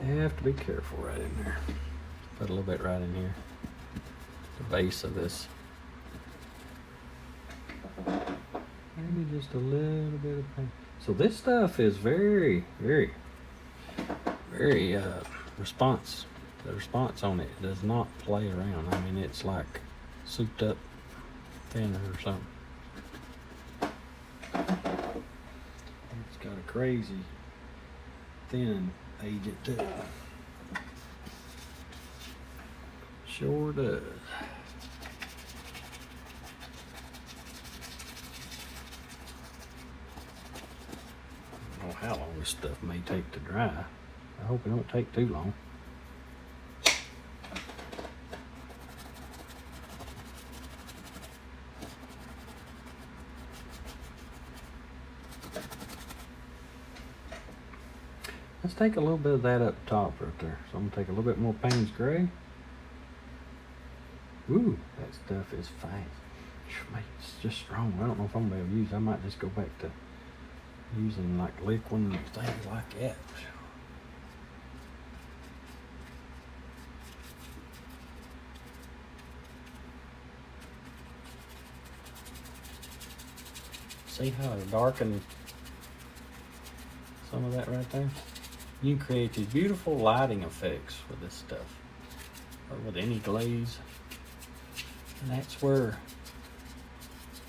You have to be careful right in there. Put a little bit right in here. The base of this. Maybe just a little bit of paint. So this stuff is very, very, very response. The response on it does not play around. I mean, it's like souped up thinner or something. It's got a crazy thin agent to it. Sure does. I don't know how long this stuff may take to dry. I hope it don't take too long. Let's take a little bit of that up top right there. So I'm gonna take a little bit more Payne's Gray. Ooh, that stuff is fast. It's just strong. I don't know if I'm gonna be able to use it. I might just go back to using like liquid and things like that. See how I darkened some of that right there? You can create these beautiful lighting effects with this stuff, or with any glaze. And that's where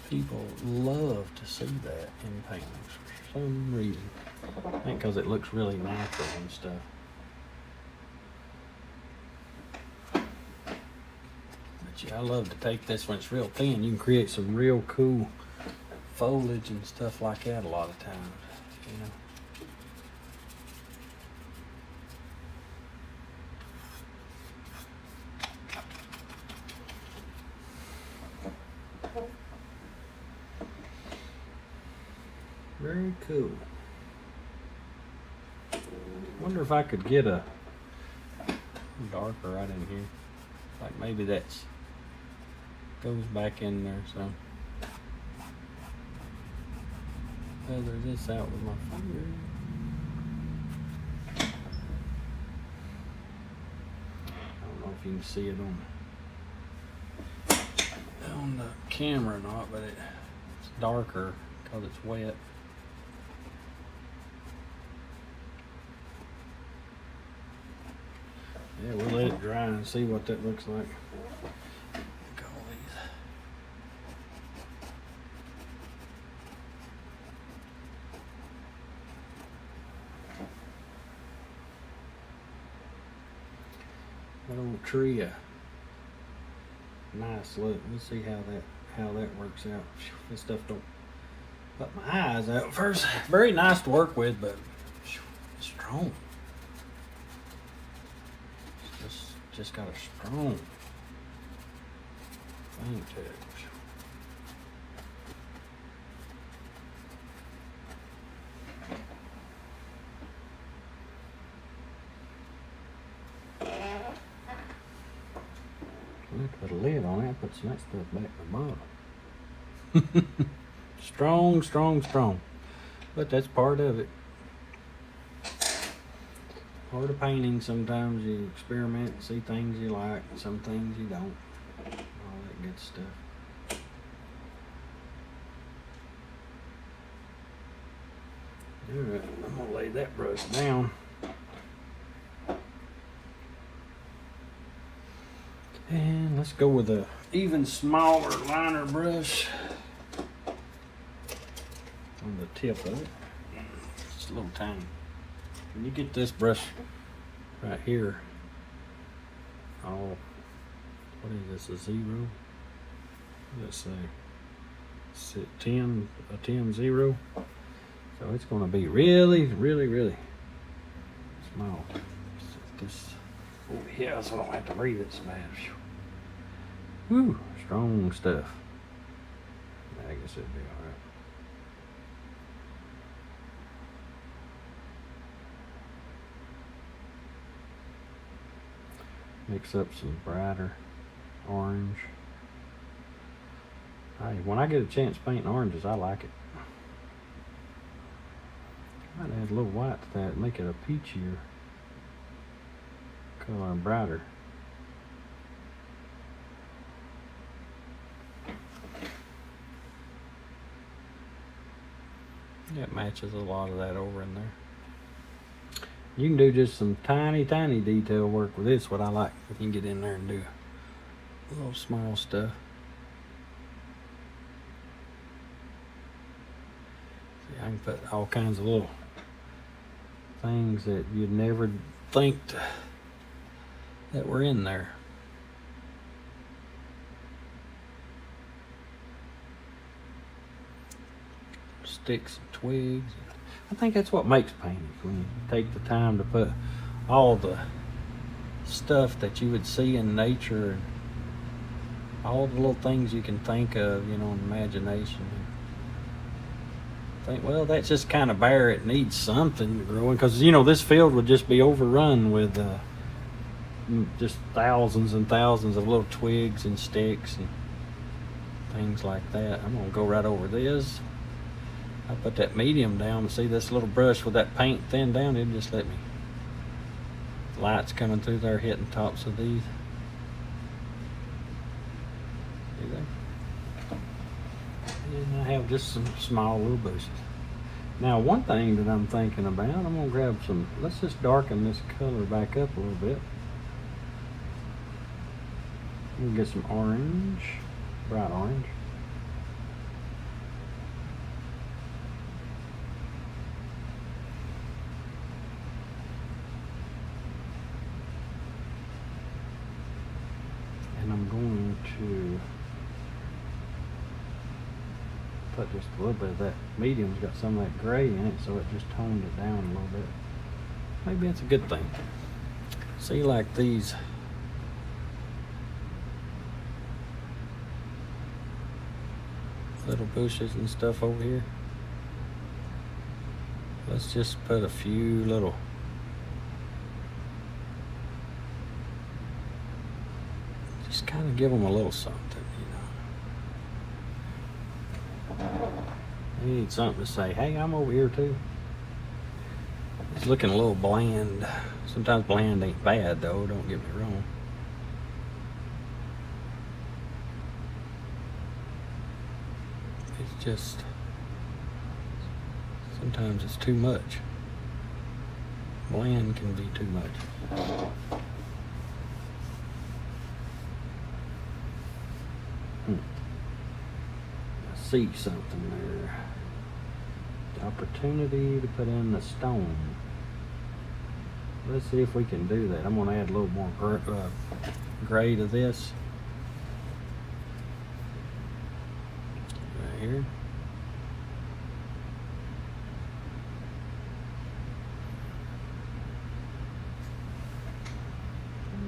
people love to see that in paintings for some reason. I think because it looks really natural and stuff. But yeah, I love to take this when it's real thin. You can create some real cool foliage and stuff like that a lot of times, you know. Very cool. Wonder if I could get a darker right in here. Like maybe that's goes back in there, so feather this out with my finger. I don't know if you can see it on the camera or not, but it's darker because it's wet. Yeah, we'll let it dry and see what that looks like. Look at all these. That old tree, nice look. We'll see how that works out. This stuff don't put my eyes out first. Very nice to work with, but strong. Just got a strong thing to it. Let's put a lid on it, put some of that stuff back in the bottom. Strong, strong, strong. But that's part of it. Part of painting, sometimes you experiment and see things you like, and some things you don't. All that good stuff. Alright, I'm gonna lay that brush down. And let's go with a even smaller liner brush on the tip of it. Just a little tiny. When you get this brush right here, what is this, a 0? Let's say 10, a 10 0. So it's going to be really, really, really small. This over here, so I don't have to breathe it so bad. Woo, strong stuff. I guess it'll be all right. Mix up some brighter orange. Hey, when I get a chance painting oranges, I like it. Might add a little white to that, make it a peachier color brighter. Yeah, it matches a lot of that over in there. You can do just some tiny detail work with this, what I like. You can get in there and do little small stuff. See, I can put all kinds of little things that you'd never think that were in there. Sticks and twigs. I think that's what makes painting, when you take the time to put all the stuff that you would see in nature and all the little things you can think of, you know, in imagination. Think, well, that's just kind of bare. It needs something to grow in, because, you know, this field would just be overrun with just thousands and thousands of little twigs and sticks and things like that. I'm gonna go right over this. I put that medium down and see this little brush with that paint thin down, it just let me. Lights coming through there hitting tops of these. See there? And I have just some small little bushes. Now, one thing that I'm thinking about, I'm gonna grab some, let's just darken this color back up a little bit. I'm gonna get some orange, bright orange. And I'm going to put just a little bit of that medium's got some of that gray in it, so it just toned it down a little bit. Maybe that's a good thing. See, like these little bushes and stuff over here. Let's just put a few little just kind of give them a little something, you know. They need something to say, hey, I'm over here too. It's looking a little bland. Sometimes bland ain't bad though, don't get me wrong. It's just, sometimes it's too much. Bland can be too much. I see something there. The opportunity to put in the stone. Let's see if we can do that. I'm going to add a little more gray to this. Right here.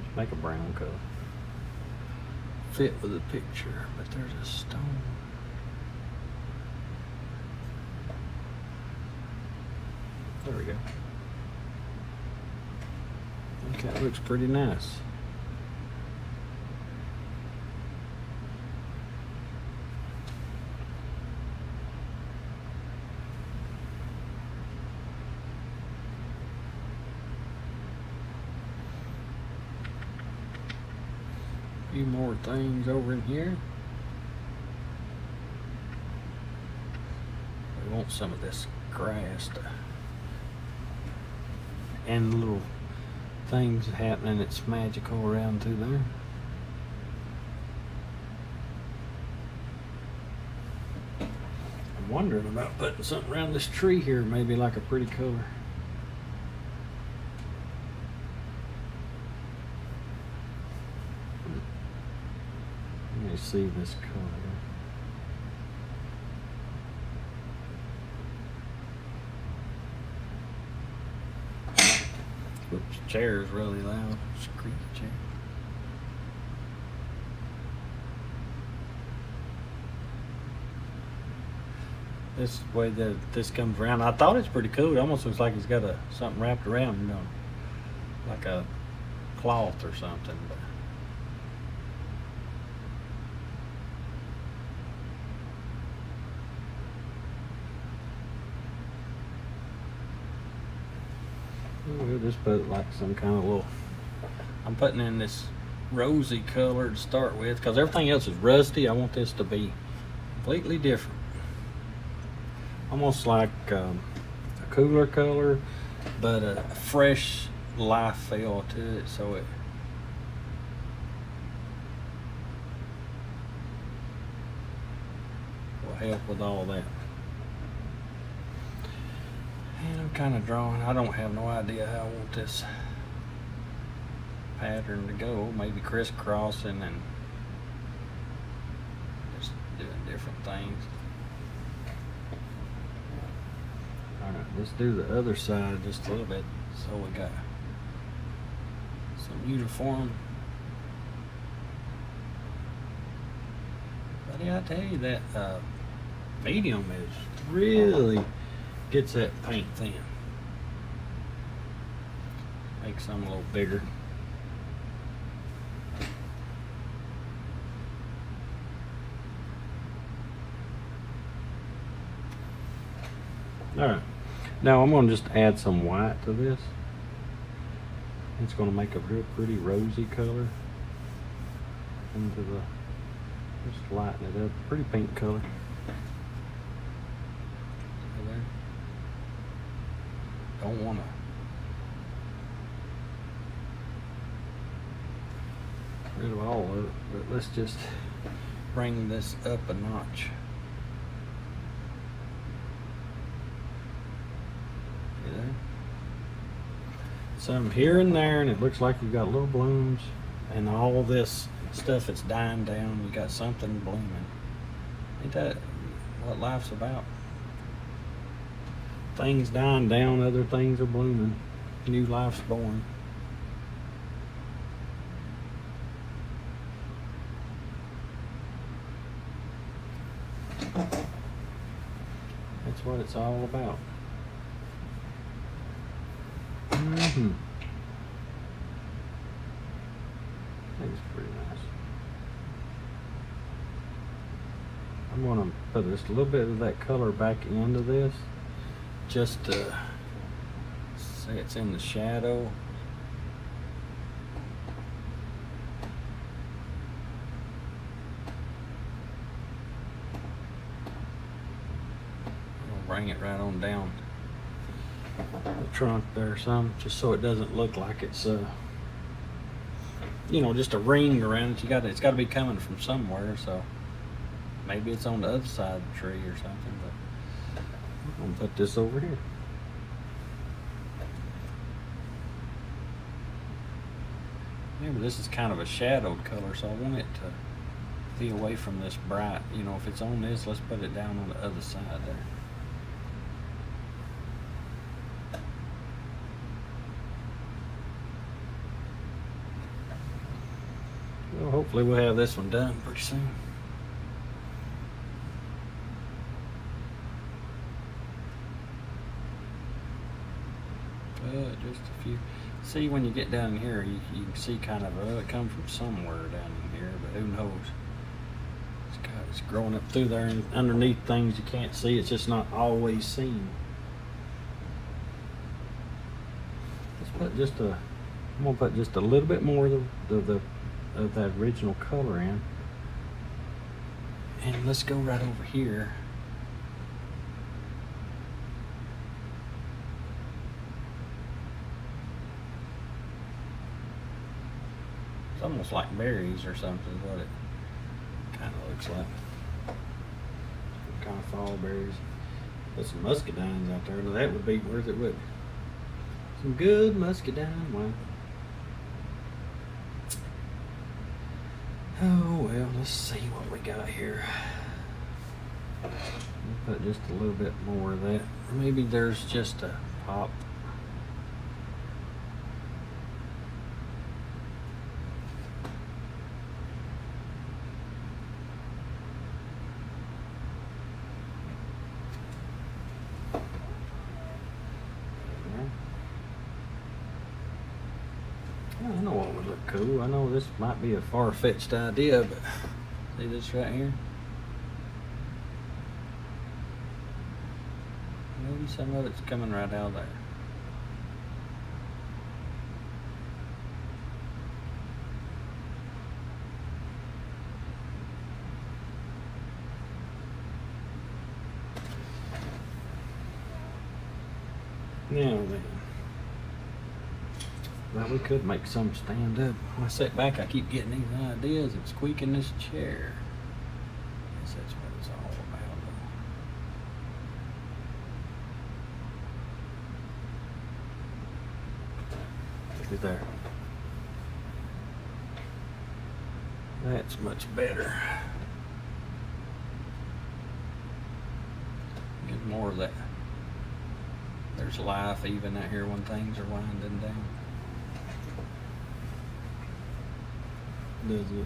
Just make a brown color. Fit with the picture, but there's a stone. There we go. Okay, that looks pretty nice. A few more things over in here. We want some of this grass to, and little things happening that's magical around through there. I'm wondering about putting something around this tree here, maybe like a pretty color. Let me see this color. Oops, chair is really loud. Squeaky chair. This way that this comes around, I thought it's pretty cool. It almost looks like he's got something wrapped around, you know, like a cloth or something. We'll just put like some kind of little I'm putting in this rosy color to start with because everything else is rusty. I want this to be completely different. Almost like a cooler color, but a fresh life feel to it, so it will help with all that. And I'm kind of drawing. I don't have no idea how I want this pattern to go. Maybe crisscrossing and just doing different things. Alright, let's do the other side just a little bit so we got some uniform. But yeah, I tell you that medium is really gets that paint thin. Makes some a little bigger. Alright, now I'm going to just add some white to this. It's going to make a real pretty rosy color into the, just lighten it up, pretty pink color. See there? Don't want to get rid of all of it, but let's just bring this up a notch. Some here and there, and it looks like you've got little blooms, and all this stuff is dying down. You got something blooming. Ain't that what life's about? Things dying down, other things are blooming. New life's born. That's what it's all about. Mm-hmm. That's pretty nice. I'm going to put just a little bit of that color back into this, just to say it's in the shadow. I'll bring it right on down the trunk there some, just so it doesn't look like it's you know, just a ring around it. It's got to be coming from somewhere, so maybe it's on the other side of the tree or something, but I'm gonna put this over here. Remember, this is kind of a shadowed color, so I want it to be away from this bright. You know, if it's on this, let's put it down on the other side there. Well, hopefully we'll have this one done pretty soon. Just a few. See, when you get down here, you can see kind of, it comes from somewhere down in here, but who knows? It's growing up through there and underneath things you can't see. It's just not always seen. Let's put just a, I'm gonna put just a little bit more of that original color in. And let's go right over here. It's almost like berries or something is what it kind of looks like. Some kind of fall berries. Put some muscadines out there. Now that would be worth it, wouldn't it? Some good muscadine wine. Oh well, let's see what we got here. Put just a little bit more of that. Maybe there's just a pop. I know what would look cool. I know this might be a far-fetched idea, but see this right here? Maybe some of it's coming right out there. Now then. Well, we could make some stand up. When I sit back, I keep getting these ideas of squeaking this chair. I guess that's what it's all about. Look at there. That's much better. Get more of that. There's life even out here when things are winding down. Does it?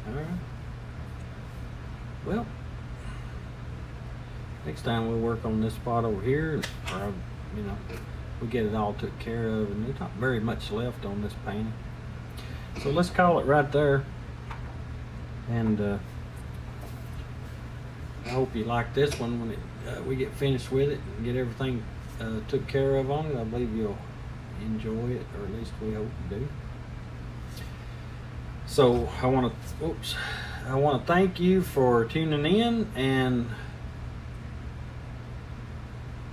Alright. Well, next time we'll work on this spot over here, or, you know, we get it all took care of, and there's not very much left on this painting. So let's call it right there. And I hope you like this one when we get finished with it and get everything took care of on it. I believe you'll enjoy it, or at least we hope you do. So I want to thank you for tuning in, and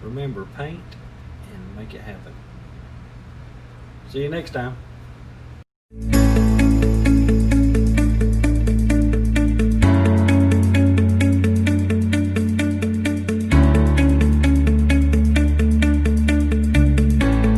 remember, paint and make it happen. See you next time.